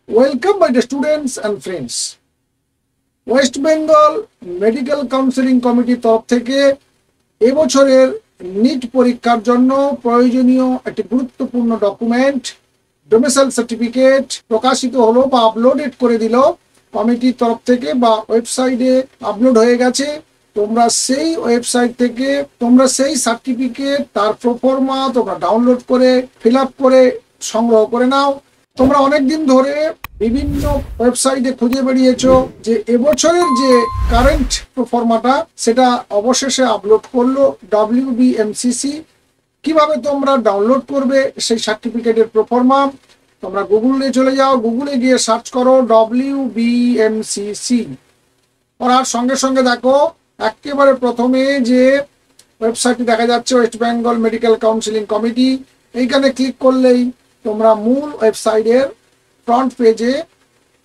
Welcome my dear students and friends. West Bengal medical counselling কমিটির তরফ থেকে এবছরের নিট পরীক্ষার জন্য প্রয়োজনীয় একটি গুরুত্বপূর্ণ ডকুমেন্ট ডোমিসাইল সার্টিফিকেট প্রকাশিত হলো বা আপলোডেড করে দিল কমিটির তরফ থেকে, বা ওয়েবসাইটে আপলোড হয়ে গেছে। তোমরা সেই ওয়েবসাইট থেকে সেই সার্টিফিকেট তার প্রোফর্মা তোমরা ডাউনলোড করে ফিল আপ করে সংগ্রহ করে নাও। তোমরা অনেকদিন ধরে বিভিন্ন ওয়েবসাইটে খুঁজে বেরিয়েছো যে এবছরের যে কারেন্ট প্রোফর্মাটা সেটা অবশেষে আপলোড করলো WBMCC। কিভাবে তোমরা ডাউনলোড করবে সেই সার্টিফিকেটের প্রোফর্মা? তোমরা গুগলে চলে যাও, গুগলে গিয়ে সার্চ করো WBMCC। করার সঙ্গে সঙ্গে দেখো একেবারে প্রথমে যে ওয়েবসাইটটি দেখা যাচ্ছে West Bengal medical counselling committee, এইখানে ক্লিক করলেই তোমরা মূল ওয়েবসাইটের ফ্রন্ট পেজে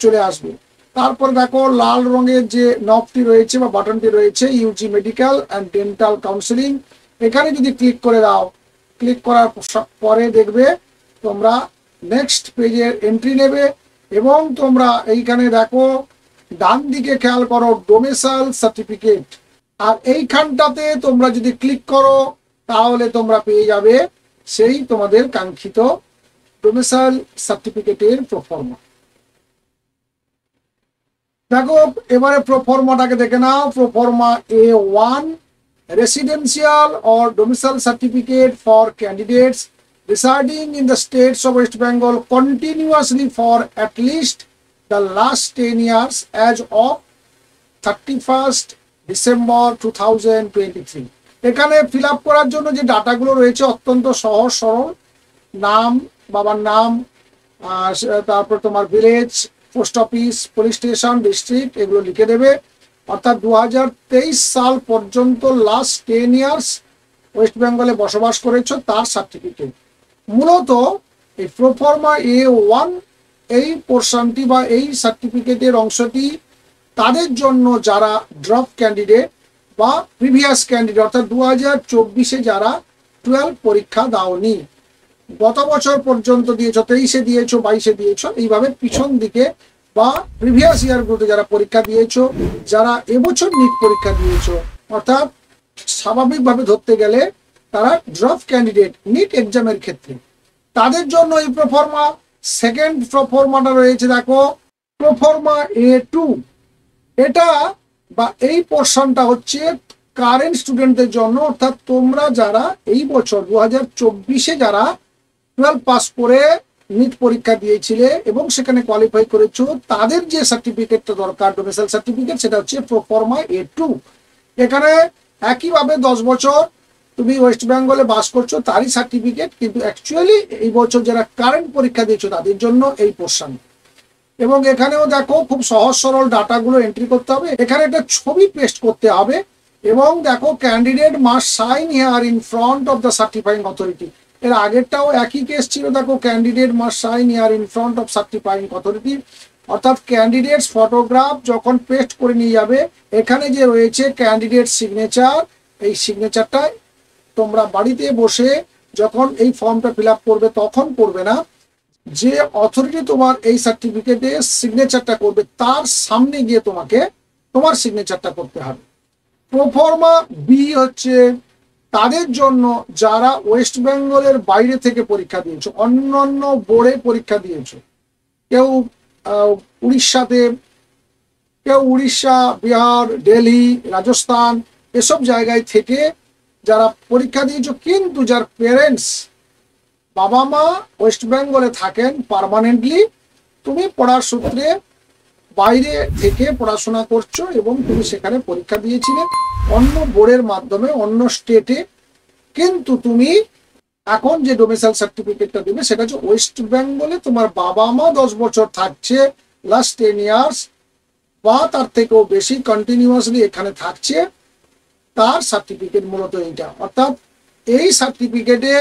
চলে আসবে। তারপর দেখো লাল রঙের যে নবটি রয়েছে বা বাটনটি রয়েছে Yuji medical and dental counselling, এখানে যদি ক্লিক করে দাও, ক্লিক করার পরে দেখবে তোমরা নেক্সট পেজের এন্ট্রি নেবে এবং তোমরা এইখানে দেখো ডান দিকে খেয়াল করো ডোমিসাইল সার্টিফিকেট, আর এইখানটাতে তোমরা যদি ক্লিক করো তাহলে তোমরা পেয়ে যাবে সেই তোমাদের কাঙ্ক্ষিত ডোমিসাইল সার্টিফিকেটের প্রোফর্মা। দেখো এবারে প্রোফর্মাটাকে দেখে নাও। Proforma A1 residential or domicile certificate for candidates residing in the states of West Bengal continuously for at least the last 10 years as of 31st December 2023। এখানে ফিল আপ করার জন্য যে ডাটাগুলো রয়েছে অত্যন্ত সহজ সরল। নাম, বাবার নাম, তারপর তোমার village, post office, police station, district, এগুলো লিখে দেবে। অর্থাৎ 2023 সাল পর্যন্ত লাস্ট 10 ইয়ার্স ওয়েস্ট বেঙ্গলে বসবাস করেছো তার সার্টিফিকেট। মূলত এই প্রোফর্মা A1 এই পোর্শনটি বা এই সার্টিফিকেটের অংশটি তাদের জন্য যারা ড্রপ ক্যান্ডিডেট বা প্রিভিয়াস ক্যান্ডিডেট, অর্থাৎ 2024-এ যারা 12 পরীক্ষা দাওনি, গত বছর পর্যন্ত দিয়েছো, 23-এ দিয়েছো, 22-এ দিয়েছো, এইভাবে পিছন দিকে বা প্রিভিয়াস ইয়ারগুলোতে যারা পরীক্ষা দিয়েছো, যারা এবছর নিট পরীক্ষা দিয়েছো, অর্থাৎ স্বাভাবিকভাবে ধরতে গেলে তারা ড্রপ ক্যান্ডিডেট নিট এক্সামের ক্ষেত্রে, তাদের জন্য এই প্রোফর্মা। সেকেন্ড প্রোফর্মাটা রয়েছে দেখো প্রোফর্মা A2। এটা বা এই পোর্শনটা হচ্ছে কারেন্ট স্টুডেন্টদের জন্য, অর্থাৎ তোমরা যারা এই বছর 2024-এ যারা 12 পাস করে নিট পরীক্ষা দিয়েছিলে এবং সেখানে কোয়ালিফাই করেছো, তাদের যে সার্টিফিকেটটা দরকার ডোমিসাইল সার্টিফিকেট, সেটা হচ্ছে প্রোফর্মা A2। এখানে একইভাবে 10 বছর তুমি ওয়েস্ট বেঙ্গলে বাস করছো তারই সার্টিফিকেট, কিন্তু অ্যাকচুয়ালি এই বছর যারা কারেন্ট পরীক্ষা দিয়েছো তাদের জন্য এই পোর্শন। এবং এখানেও দেখো খুব সহজ সরল ডাটাগুলো এন্ট্রি করতে হবে। এখানে একটা ছবি পেস্ট করতে হবে এবং দেখো candidate must sign here in front of the certifying authority. এর আগেরটাও একই কেস ছিল, দেখো candidate must sign here in front of certifying authority. অর্থাৎ ক্যান্ডিডেটস ফটোগ্রাফ যখন পেস্ট করে নিয়ে যাবে, এখানে যে রয়েছে ক্যান্ডিডেট সিগনেচার, এই সিগনেচারটা তোমরা বাড়িতে বসে যখন এই ফর্মটা ফিল আপ করবে তখন করবে না, যে অথরিটি তোমার এই সার্টিফিকেটে সিগনেচারটা করবে তার সামনে গিয়ে তোমাকে তোমার সিগনেচারটা করতে হবে। প্রোফর্মা B হচ্ছে তাদের জন্য যারা ওয়েস্ট বেঙ্গলের বাইরে থেকে পরীক্ষা দিয়েছো, অন্যান্য বোর্ডে পরীক্ষা দিয়েছো, কেউ উড়িষ্যাতে, কেউ উড়িষ্যা, বিহার, দিল্লি, রাজস্থান, এসব জায়গায় থেকে যারা পরীক্ষা দিয়েছো, কিন্তু যার প্যারেন্টস বাবা মা ওয়েস্ট বেঙ্গলে থাকেন পার্মানেন্টলি, তুমি পড়ার সূত্রে বাইরে থেকে পড়াশোনা করছো এবং তুমি সেখানে পরীক্ষা দিয়েছিলে অন্য বোর্ডের মাধ্যমে অন্য স্টেটে, কিন্তু তুমি এখন যে ডোমিসাইল সার্টিফিকেটটা দেবে সেটা হচ্ছে ওয়েস্ট বেঙ্গলে তোমার বাবা মা 10 বছর থাকছে লাস্ট 10 ইয়ার্স বা তার থেকেও বেশি কন্টিনিউয়াসলি এখানে থাকছে, তার সার্টিফিকেট মূলত এইটা। অর্থাৎ এই সার্টিফিকেটে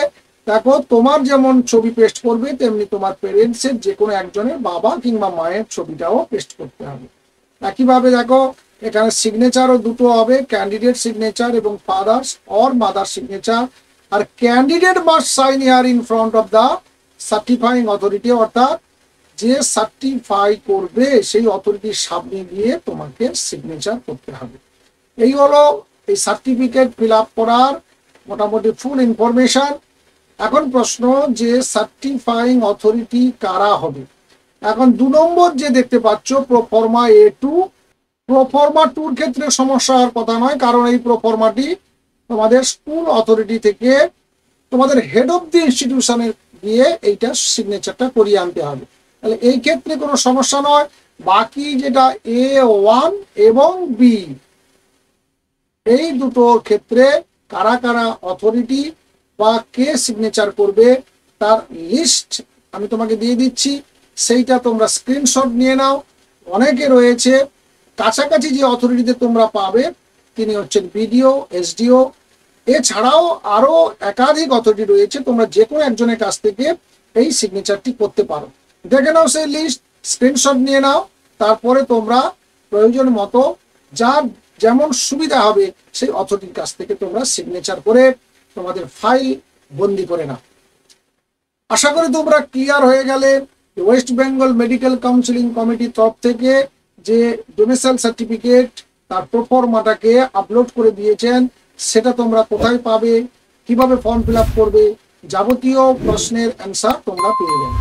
দেখো তোমার যেমন ছবি পেস্ট করবে তেমনি তোমার পেরেন্টসের যে কোনো একজনের বাবা কিংবা মায়ের ছবিটাও পেস্ট করতে হবে। একইভাবে দেখো এখানে সিগনেচারও দুটো হবে, ক্যান্ডিডেট সিগনেচার এবং ফাদার্স অর মাদার সিগনেচার। আর candidate must sign here in front of the certifying authority, অর্থাৎ যে সার্টিফাই করবে সেই অথরিটির সামনে গিয়ে তোমাকে সিগনেচার করতে হবে। এই হলো এই সার্টিফিকেট ফিল আপ করার মোটামুটি ফুল ইনফরমেশন। এখন প্রশ্ন যে সার্টিফাইং অথরিটি কারা হবে। এখন 2 নম্বর যে দেখতে পাচ্ছ প্রোফর্মা A2, প্রোফর্মা 2-র ক্ষেত্রে সমস্যা হওয়ার কথা নয়, কারণ এই প্রোফর্মাটি তোমাদের স্কুল অথরিটি থেকে তোমাদের হেড অফ দি ইনস্টিটিউশনে গিয়ে এইটা সিগনেচারটা করিয়ে আনতে হবে, তাহলে এই ক্ষেত্রে কোনো সমস্যা নয়। বাকি যেটা A1 এবং B, এই দুটোর ক্ষেত্রে কারা কারা অথরিটি বা কে সিগনেচার করবে তার লিস্ট আমি তোমাকে দিয়ে দিচ্ছি, সেইটা তোমরা স্ক্রিনশট নিয়ে নাও। অনেকে রয়েছে, কাছাকাছি যে অথরিটিতে তোমরা পাবে তিনি হচ্ছেন বিডিও, এসডিও, এছাড়াও আরো একাধিক অথরিটি রয়েছে, তোমরা যে কোনো একজনের কাছ থেকে এই সিগনেচারটি করতে পারো। দেখে নাও সেই লিস্ট, স্ক্রিনশট নিয়ে নাও, তারপরে তোমরা প্রয়োজন মতো যার যেমন সুবিধা হবে সেই অথরিটির কাছ থেকে তোমরা সিগনেচার করে তোমাদের ফাইল বন্দি করে নাও। আশা করি তোমরা ক্লিয়ার হয়ে গেলে। ওয়েস্ট বেঙ্গল মেডিকেল কাউন্সিলিং কমিটির তরফ থেকে যে ডোমিসাইল সার্টিফিকেট তার প্রোফর্মাটাকে আপলোড করে দিয়েছেন, সেটা তোমরা কোথায় পাবে, কিভাবে ফর্ম ফিল আপ করবে, যাবতীয় প্রশ্নের অ্যান্সার তোমরা পেয়ে যাবে।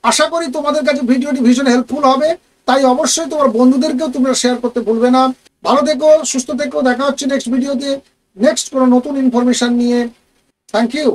আশা করি তোমাদের কাছে ভিডিওটি ভীষণ হেল্পফুল হবে, তাই অবশ্যই তোমার বন্ধুদেরকেও তোমরা শেয়ার করতে ভুলবে না। ভালো থেকো, সুস্থ থেকো, দেখা হচ্ছে নেক্সট ভিডিওতে নেক্সট কোনো নতুন ইনফরমেশন নিয়ে। Thank you.